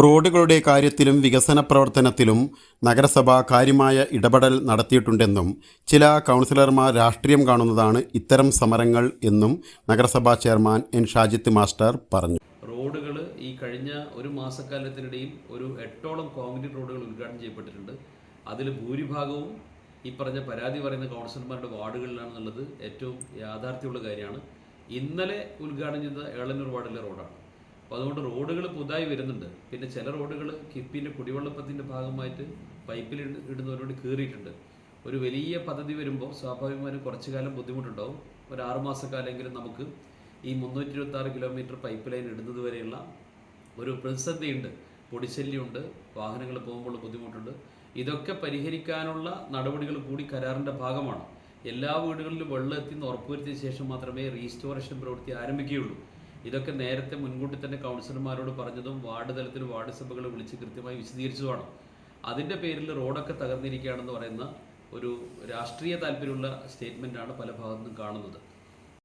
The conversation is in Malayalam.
റോഡുകളുടെ കാര്യത്തിലും വികസന പ്രവർത്തനത്തിലും നഗരസഭ കാര്യമായ ഇടപെടൽ നടത്തിയിട്ടുണ്ടെന്നും ചില കൗൺസിലർമാർ രാഷ്ട്രീയം കാണുന്നതാണ് ഇത്തരം സമരങ്ങൾ എന്നും നഗരസഭാ ചെയർമാൻ എൻ ഷാജിത്ത് മാസ്റ്റർ പറഞ്ഞു. റോഡുകൾ ഈ കഴിഞ്ഞ ഒരു മാസക്കാലത്തിനിടയിൽ ഒരു 8ഓളം കോൺക്രീറ്റ് റോഡുകൾ ഉദ്ഘാടനം ചെയ്യപ്പെട്ടിട്ടുണ്ട്. അതിൽ ഭൂരിഭാഗവും ഈ പറഞ്ഞ പരാതി പറയുന്ന കൗൺസിലർമാരുടെ വാർഡുകളിലാണെന്നുള്ളത് ഏറ്റവും യാഥാർത്ഥ്യമുള്ള കാര്യമാണ്. ഇന്നലെ ഉദ്ഘാടനം ചെയ്ത ഏളന്നൂർ വാർഡിലെ റോഡാണ്. അപ്പോൾ അതുകൊണ്ട് റോഡുകൾ പുതുതായി വരുന്നുണ്ട്. പിന്നെ ചില റോഡുകൾ കിഫ്ബിൻ്റെ കുടിവെള്ളപ്പത്തിൻ്റെ ഭാഗമായിട്ട് പൈപ്പിൽ ഇടുന്നവരോട് കയറിയിട്ടുണ്ട്. ഒരു വലിയ പദ്ധതി വരുമ്പോൾ സ്വാഭാവികമായും കുറച്ചു കാലം ബുദ്ധിമുട്ടുണ്ടാവും. ഒരു 6 മാസക്കാലെങ്കിലും നമുക്ക് ഈ 326 കിലോമീറ്റർ പൈപ്പ് ലൈൻ ഇടുന്നത് വരെയുള്ള ഒരു പ്രതിസന്ധിയുണ്ട്. പൊടിശല്യമുണ്ട്, വാഹനങ്ങൾ പോകുമ്പോൾ ബുദ്ധിമുട്ടുണ്ട്. ഇതൊക്കെ പരിഹരിക്കാനുള്ള നടപടികൾ കൂടി കരാറിൻ്റെ ഭാഗമാണ്. എല്ലാ വീടുകളിലും വെള്ളം എത്തിയെന്ന് ഉറപ്പുവരുത്തിയ ശേഷം മാത്രമേ റീസ്റ്റോറേഷൻ പ്രവൃത്തി ആരംഭിക്കുകയുള്ളൂ. ഇതൊക്കെ നേരത്തെ മുൻകൂട്ടി തന്നെ കൗൺസിലർമാരോട് പറഞ്ഞതും വാർഡ് തലത്തിൽ വാർഡ് സഭകൾ വിളിച്ച് കൃത്യമായി വിശദീകരിച്ചതുമാണ്. അതിൻ്റെ പേരിൽ റോഡൊക്കെ തകർന്നിരിക്കുകയാണെന്ന് പറയുന്ന ഒരു രാഷ്ട്രീയ താല്പര്യമുള്ള സ്റ്റേറ്റ്മെൻറ്റാണ് പല ഭാഗത്തുനിന്നും കാണുന്നത്.